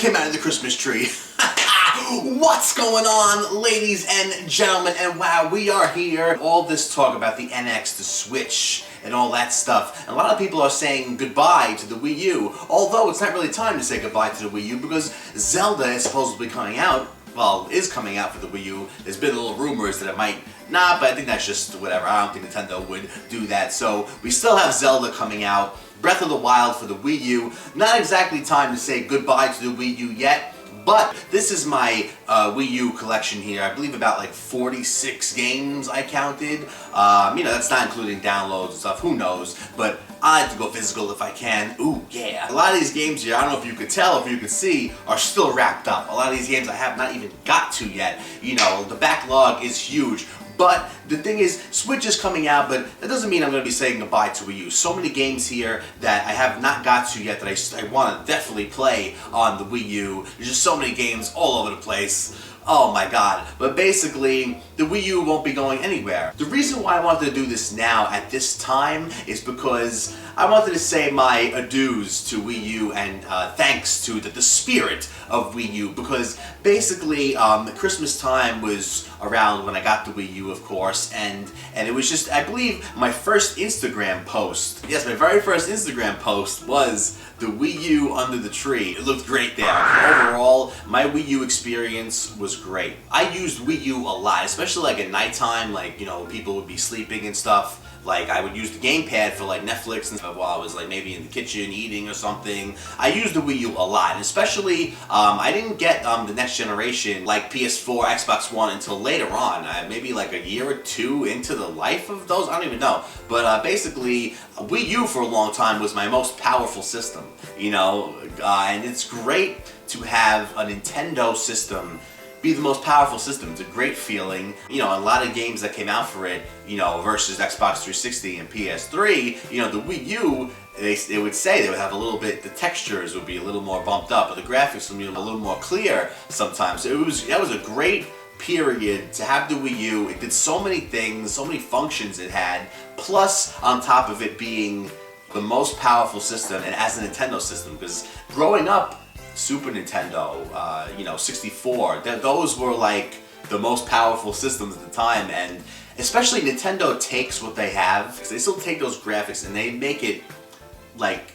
came out of the Christmas tree. What's going on, ladies and gentlemen? And wow, we are here. All this talk about the NX, the Switch, and all that stuff. And a lot of people are saying goodbye to the Wii U. Although it's not really time to say goodbye to the Wii U because Zelda is supposedly coming out. Well, is coming out for the Wii U. There's been little rumors that it might not, but I think that's just whatever. I don't think Nintendo would do that. So we still have Zelda coming out. Breath of the Wild for the Wii U. Not exactly time to say goodbye to the Wii U yet, but this is my Wii U collection here. I believe about like 46 games I counted. You know, that's not including downloads and stuff, who knows, but I like to go physical if I can. Ooh, yeah. A lot of these games here, I don't know if you could tell, if you could see, are still wrapped up. A lot of these games I have not even got to yet. You know, the backlog is huge. But the thing is, Switch is coming out, but that doesn't mean I'm going to be saying goodbye to Wii U. So many games here that I have not got to yet that I want to definitely play on the Wii U. There's just so many games all over the place. Oh my god. But basically, the Wii U won't be going anywhere. The reason why I wanted to do this now at this time is because I wanted to say my adieus to Wii U and thanks to the spirit of Wii U, because basically Christmas time was around when I got the Wii U, of course, and it was just, I believe, my first Instagram post. Yes, my very first Instagram post was the Wii U under the tree. It looked great there. Overall, my Wii U experience was great. I used Wii U a lot, especially like at nighttime, like, you know, people would be sleeping and stuff. Like, I would use the gamepad for like Netflix and stuff while I was like maybe in the kitchen eating or something. I used the Wii U a lot, and especially I didn't get the next generation like PS4, Xbox One until later on, maybe like a year or two into the life of those. I don't even know. But basically, Wii U for a long time was my most powerful system. You know, and it's great to have a Nintendo system be the most powerful system. It's a great feeling. You know, a lot of games that came out for it, you know, versus Xbox 360 and PS3, you know, the Wii U, they would say they would have a little bit, the textures would be a little more bumped up, but the graphics would be a little more clear sometimes. That was a great period to have the Wii U. It did so many things, so many functions it had, plus on top of it being the most powerful system and as a Nintendo system, because growing up, Super Nintendo, you know, 64, those were like the most powerful systems at the time, and especially Nintendo takes what they have, because they still take those graphics and they make it like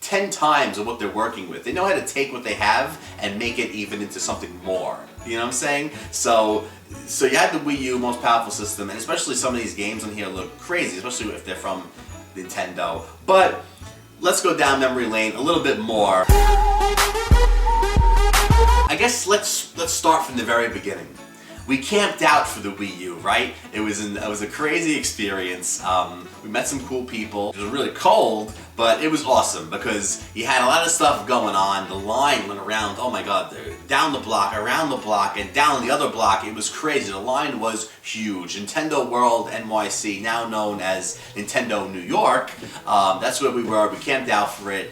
10 times of what they're working with. They know how to take what they have and make it even into something more. You know what I'm saying? So you have the Wii U, most powerful system, and especially some of these games on here look crazy, especially if they're from Nintendo. But let's go down memory lane a little bit more. I guess let's start from the very beginning. We camped out for the Wii U, right? It was a crazy experience. We met some cool people. It was really cold, but it was awesome because you had a lot of stuff going on. The line went around, oh my god, down the block, around the block, and down the other block. It was crazy. The line was huge. Nintendo World NYC, now known as Nintendo New York. That's where we were. We camped out for it.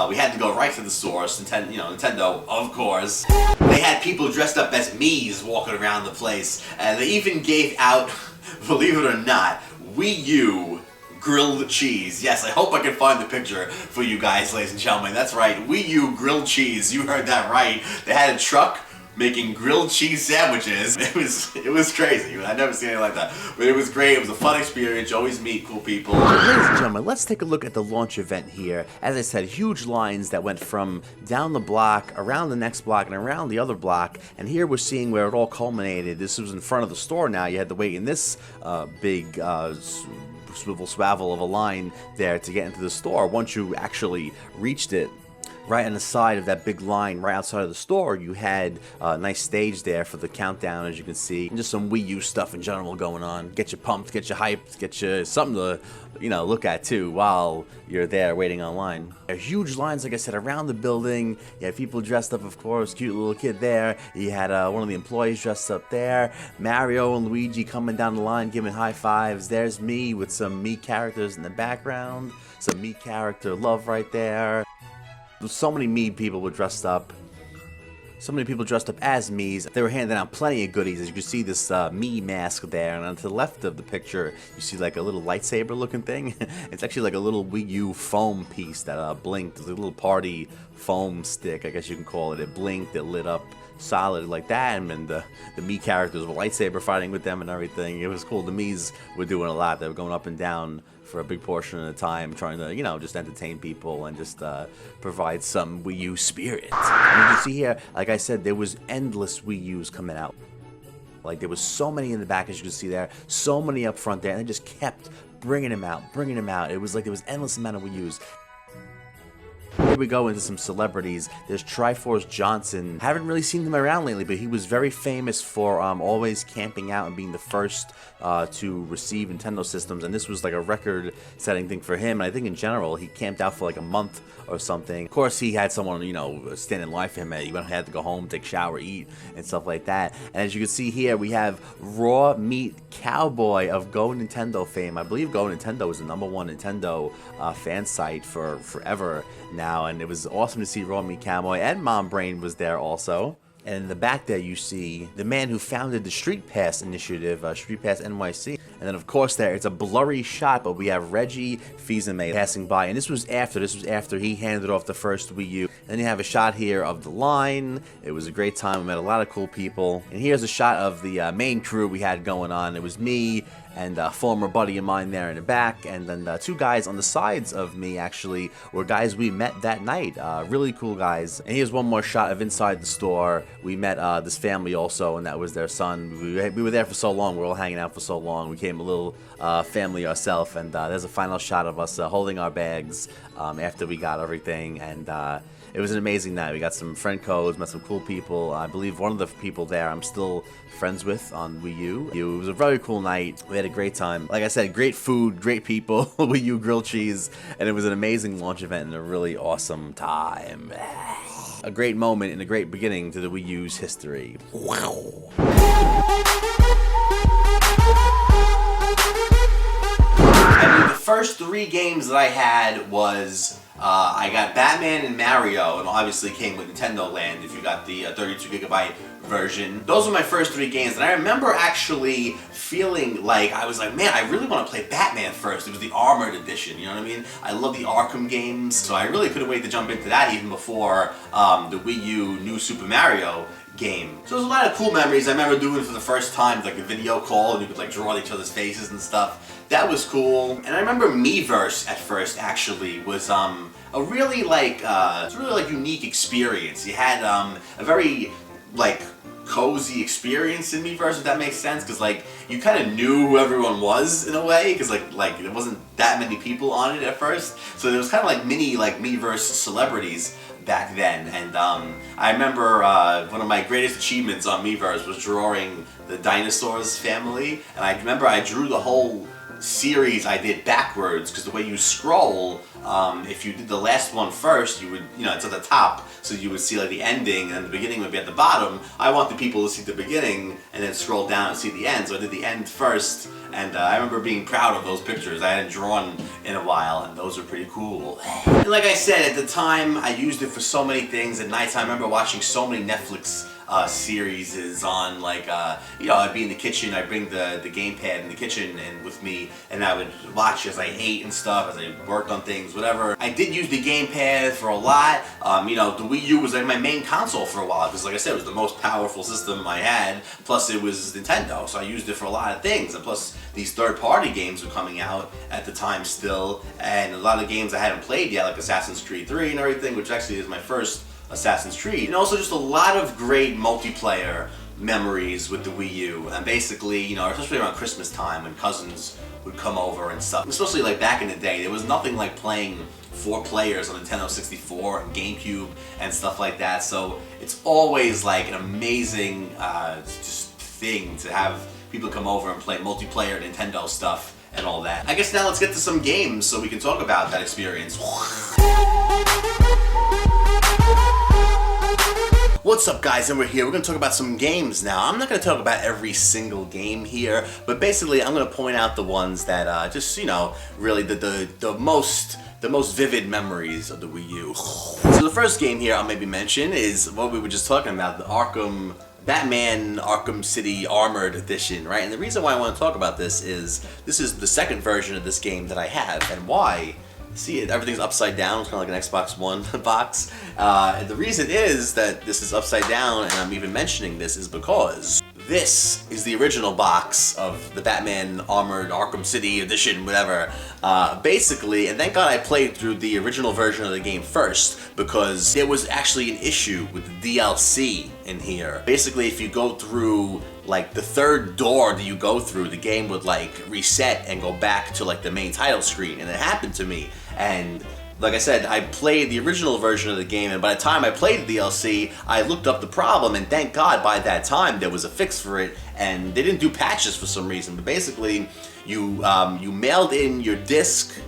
We had to go right to the source, Nintendo, of course. They had people dressed up as Mii's walking around the place, and they even gave out, believe it or not, Wii U grilled cheese. Yes, I hope I can find the picture for you guys, ladies and gentlemen. That's right, Wii U grilled cheese. You heard that right. They had a truck making grilled cheese sandwiches. It was crazy. I've never seen anything like that. But it was great. It was a fun experience. You always meet cool people. Ladies and gentlemen, let's take a look at the launch event here. As I said, huge lines that went from down the block, around the next block, and around the other block. And here we're seeing where it all culminated. This was in front of the store now. You had to wait in this big swivel swavel of a line there to get into the store. Once you actually reached it, right on the side of that big line right outside of the store, you had a nice stage there for the countdown, as you can see, and just some Wii U stuff in general going on. Get you pumped, get you hyped, get you something to, you know, look at too while you're there waiting online. There are huge lines, like I said, around the building. You had people dressed up, of course, cute little kid there. You had one of the employees dressed up there. Mario and Luigi coming down the line, giving high fives. There's me with some Mii characters in the background. Some Mii character love right there. So many Mii people were dressed up. So many people dressed up as Mii's. They were handing out plenty of goodies. As you can see this Mii mask there, and on to the left of the picture, you see like a little lightsaber looking thing. It's actually like a little Wii U foam piece that blinked. It's a little party foam stick, I guess you can call it. It blinked, it lit up solid like that, and the Mii characters were lightsaber fighting with them and everything. It was cool. The Mii's were doing a lot. They were going up and down for a big portion of the time, trying to, just entertain people and just provide some Wii U spirit. And you can see here, like I said, there was endless Wii U's coming out. Like, there was so many in the back, as you can see there, so many up front there, and they just kept bringing them out. It was like there was endless amount of Wii U's. Here we go into some celebrities. There's Triforce Johnson. Haven't really seen him around lately, but he was very famous for always camping out and being the first to receive Nintendo systems, and this was like a record-setting thing for him. And I think in general, he camped out for like a month or something. Of course, he had someone, stand in line for him. He had to go home, take a shower, eat, and stuff like that. And as you can see here, we have Raw Meat Cowboy of Go Nintendo fame. I believe Go Nintendo was the #1 Nintendo fan site for forever now, and it was awesome to see Raw Meat Cowboy, and Mom Brain was there also. And in the back there, you see the man who founded the Street Pass initiative, Street Pass NYC. And then, of course, there, it's a blurry shot, but we have Reggie Fils-Aimé passing by. And this was after he handed off the first Wii U. And then you have a shot here of the line. It was a great time. We met a lot of cool people. And here's a shot of the main crew we had going on. It was me and a former buddy of mine there in the back, and then two guys on the sides of me actually were guys we met that night. Really cool guys. And here's one more shot of inside the store. We met this family also, and that was their son. We were there for so long. We were all hanging out for so long. We became a little family ourselves, and there's a final shot of us holding our bags after we got everything, and it was an amazing night. We got some friend codes, met some cool people. I believe one of the people there I'm still friends with on Wii U. It was a very cool night. We had a great time. Like I said, great food, great people, Wii U grilled cheese, and it was an amazing launch event and a really awesome time. A great moment and a great beginning to the Wii U's history. Wow. I mean, the first 3 games that I had was I got Batman and Mario, and obviously came with Nintendo Land if you got the 32GB version. Those were my first 3 games, and I remember actually feeling like, I was like, man, I really want to play Batman first. It was the Armored Edition, you know what I mean? I love the Arkham games, so I really couldn't wait to jump into that even before the Wii U New Super Mario game. So there's a lot of cool memories. I remember doing it for the first time, like a video call, and you could like draw each other's faces and stuff. That was cool. And I remember Miiverse at first actually was a really like unique experience. You had a very like cozy experience in Miiverse, if that makes sense, because like you kind of knew who everyone was in a way, because like there wasn't that many people on it at first, so there was kind of like mini like Miiverse celebrities back then. And I remember one of my greatest achievements on Miiverse was drawing the dinosaurs family, and I remember I drew the whole series I did backwards, because the way you scroll, if you did the last one first, you would, it's at the top, so you would see like the ending and the beginning would be at the bottom. I wanted people to see the beginning and then scroll down and see the end, so I did the end first, and I remember being proud of those pictures. I hadn't drawn in a while, and those were pretty cool. And like I said, at the time, I used it for so many things. At night time, I remember watching so many Netflix series is on, like, I'd be in the kitchen, I'd bring the gamepad in the kitchen and with me, and I would watch as I ate and stuff, as I worked on things, whatever. I did use the gamepad for a lot. The Wii U was like my main console for a while, because like I said, it was the most powerful system I had, plus it was Nintendo, so I used it for a lot of things, and plus these third-party games were coming out at the time still, and a lot of games I hadn't played yet, like Assassin's Creed 3 and everything, which actually is my first Assassin's Creed. And also just a lot of great multiplayer memories with the Wii U. And basically, especially around Christmas time when cousins would come over and stuff. Especially like back in the day, there was nothing like playing 4 players on Nintendo 64 and GameCube and stuff like that. So it's always like an amazing just thing to have people come over and play multiplayer Nintendo stuff and all that. I guess now let's get to some games so we can talk about that experience. What's up, guys? And we're here. We're going to talk about some games now. I'm not going to talk about every single game here, but basically I'm going to point out the ones that just, really the most the most vivid memories of the Wii U. So the first game here I'll maybe mention is what we were just talking about, the Batman Arkham City Armored Edition, right? And the reason why I want to talk about this is the second version of this game that I have, and why. See it, everything's upside down. It's kind of like an Xbox One box. And the reason is that this is upside down, and I'm even mentioning this, is because this is the original box of the Batman Armored Arkham City Edition, whatever. Basically, and thank God I played through the original version of the game first, because there was actually an issue with the DLC in here. Basically, if you go through like the third door that you go through, the game would like reset and go back to like the main title screen, and it happened to me. And like I said, I played the original version of the game, and by the time I played the DLC, I looked up the problem, and thank God by that time there was a fix for it, and they didn't do patches for some reason. But basically, you mailed in your disc,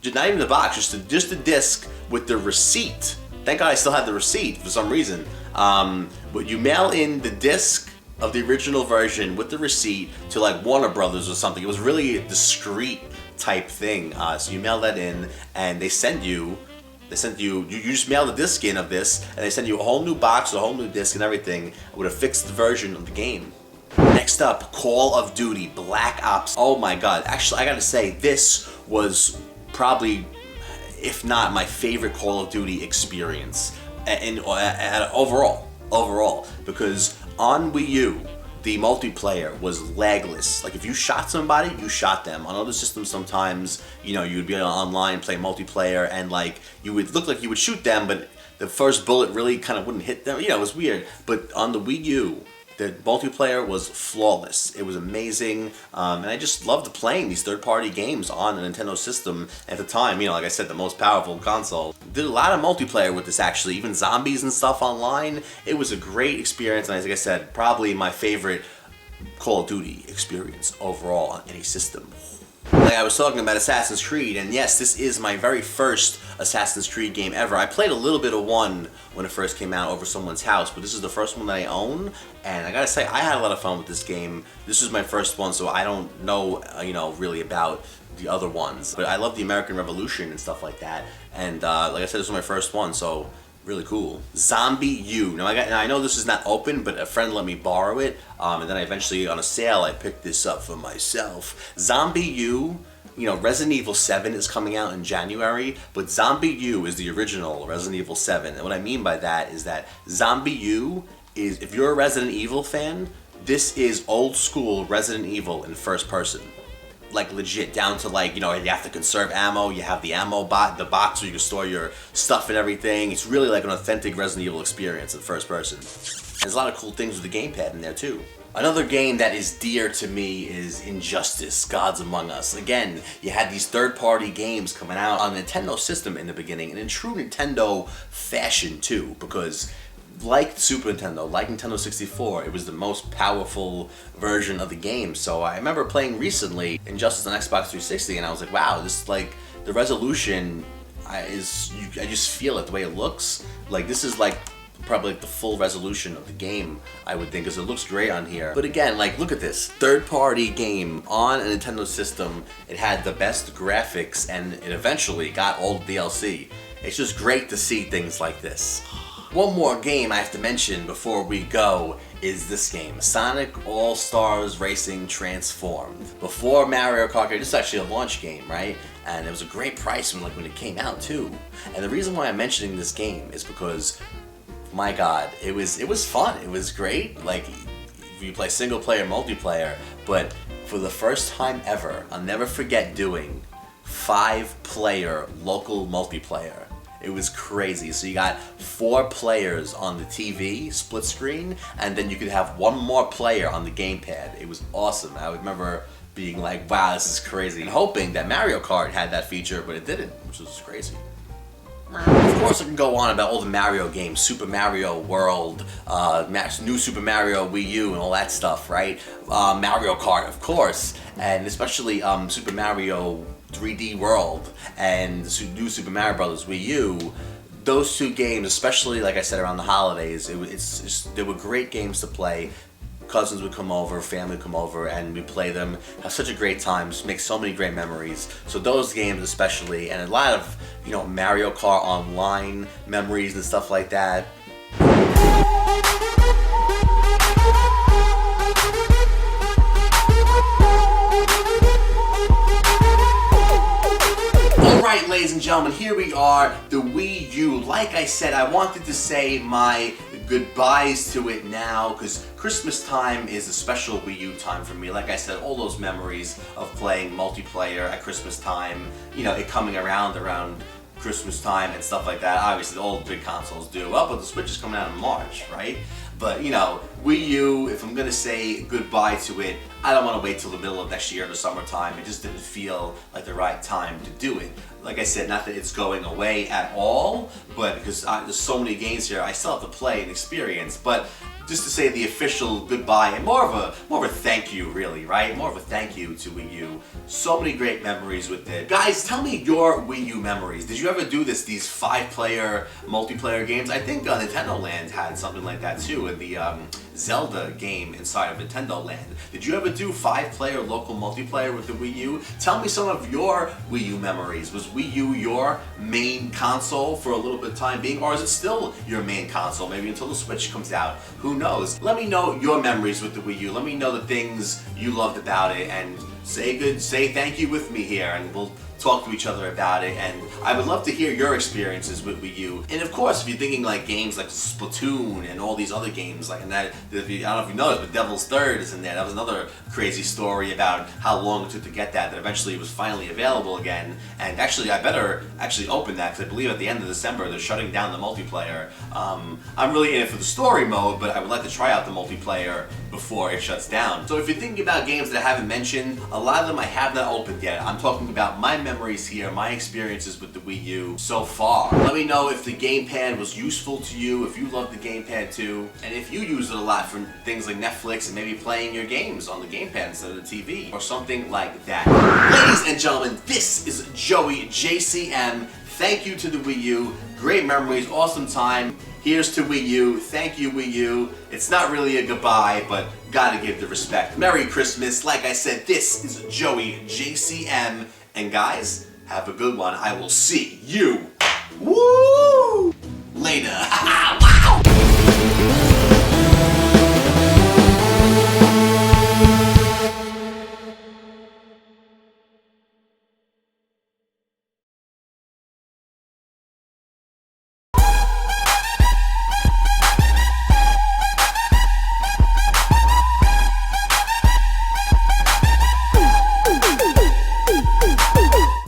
not even the box, just the disc with the receipt. Thank God I still had the receipt for some reason. But you mail in the disc of the original version with the receipt to like Warner Brothers or something. It was really a discreet type thing. So you mail that in, and you just mail the disc in of this, and they send you a whole new box, a whole new disc and everything with a fixed version of the game. Next up, Call of Duty Black Ops. Oh my God, actually I gotta say, this was probably, if not my favorite Call of Duty experience, and overall, because on Wii U, the multiplayer was lagless. Like if you shot somebody, you shot them. On other systems sometimes, you know, you would be online, play multiplayer, and like you would look like you would shoot them, but the first bullet really kind of wouldn't hit them. You know, it was weird. But on the Wii U, the multiplayer was flawless. It was amazing, and I just loved playing these third-party games on the Nintendo system at the time. You know, like I said, the most powerful console. Did a lot of multiplayer with this actually, even zombies and stuff online. It was a great experience, and like I said, probably my favorite Call of Duty experience overall on any system. Like I was talking about Assassin's Creed, and yes, this is my very first Assassin's Creed game ever. I played a little bit of one when it first came out over someone's house, but this is the first one that I own, and I gotta say, I had a lot of fun with this game. This was my first one, so I don't know, really about the other ones. But I love the American Revolution and stuff like that, and like I said, this was my first one, so really cool. Zombie U. Now I know this is not open, but a friend let me borrow it, and then I eventually, on a sale, I picked this up for myself. Zombie U, Resident Evil 7 is coming out in January, but Zombie U is the original Resident Evil 7. And what I mean by that is that Zombie U is, if you're a Resident Evil fan, this is old school Resident Evil in first person. Like legit, down to like, you have to conserve ammo, you have the ammo the box where you can store your stuff and everything. It's really like an authentic Resident Evil experience in first person. There's a lot of cool things with the gamepad in there too. Another game that is dear to me is Injustice: Gods Among Us. Again, you had these third-party games coming out on the Nintendo system in the beginning, and in true Nintendo fashion too, because like Super Nintendo, like Nintendo 64, it was the most powerful version of the game. So I remember playing recently Injustice on Xbox 360, and I was like, wow, this like the resolution I just feel it the way it looks. Like this is like probably like the full resolution of the game, I would think, because it looks great on here. But again, like look at this third-party game on a Nintendo system. It had the best graphics, and it eventually got all the DLC. It's just great to see things like this. One more game I have to mention before we go is this game, Sonic All-Stars Racing Transformed. Before Mario Kart, this is actually a launch game, right? And it was a great price when it came out too. And the reason why I'm mentioning this game is because, my God, it was fun. It was great. Like, you play single player, multiplayer, but for the first time ever, I'll never forget doing 5-player local multiplayer. It was crazy. So you got 4 players on the TV, split screen, and then you could have one more player on the gamepad. It was awesome. I remember being like, wow, this is crazy. And hoping that Mario Kart had that feature, but it didn't, which was crazy. Of course I can go on about all the Mario games, Super Mario World, new Super Mario Wii U and all that stuff, right? Mario Kart, of course, and especially Super Mario 3D World and new Super Mario Bros. Wii U. Those two games, especially like I said around the holidays, they were great games to play. cousins would come over, family would come over, and we'd play them, have such a great time, just make so many great memories. So those games especially, and a lot of, Mario Kart Online memories and stuff like that. Alright, ladies and gentlemen, here we are, the Wii U. Like I said, I wanted to say my goodbyes to it now, because Christmas time is a special Wii U time for me. Like I said, all those memories of playing multiplayer at Christmas time, it coming around Christmas time and stuff like that. Obviously, all the big consoles do. Well, but the Switch is coming out in March, right? But, Wii U, if I'm going to say goodbye to it, I don't want to wait till the middle of next year in the summertime. It just didn't feel like the right time to do it. Like I said, not that it's going away at all, but because there's so many games here, I still have to play and experience. But just to say the official goodbye and more of a thank you, really, right? More of a thank you to Wii U. So many great memories with it. Guys, tell me your Wii U memories. Did you ever do these 5-player multiplayer games? I think Nintendo Land had something like that too, in the Zelda game inside of Nintendo Land. Did you ever do 5-player local multiplayer with the Wii U? Tell me some of your Wii U memories. Was Wii U your main console for a little bit of time being, or is it still your main console, maybe until the Switch comes out? Who knows? Let me know your memories with the Wii U. Let me know the things you loved about it, and say thank you with me here, and we'll talk to each other about it. And I would love to hear your experiences with Wii U. And of course, if you're thinking like games like Splatoon and all these other games, like, and I don't know if you know this, but Devil's Third is in there. That was another crazy story about how long it took to get that eventually was finally available again. And actually, I better open that, because I believe at the end of December they're shutting down the multiplayer. I'm really in it for the story mode, but I would like to try out the multiplayer before it shuts down. So if you're thinking about games that I haven't mentioned, a lot of them I have not opened yet. I'm talking about my memories here, my experiences with the Wii U so far. Let me know if the gamepad was useful to you, if you love the gamepad too, and if you use it a lot for things like Netflix and maybe playing your games on the gamepad instead of the TV, or something like that. Ladies and gentlemen, this is Joey JcM. Thank you to the Wii U. Great memories, awesome time. Here's to Wii U. Thank you, Wii U. It's not really a goodbye, but gotta give the respect. Merry Christmas. Like I said, this is Joey JcM. And guys, have a good one. I will see you. Woo! Later.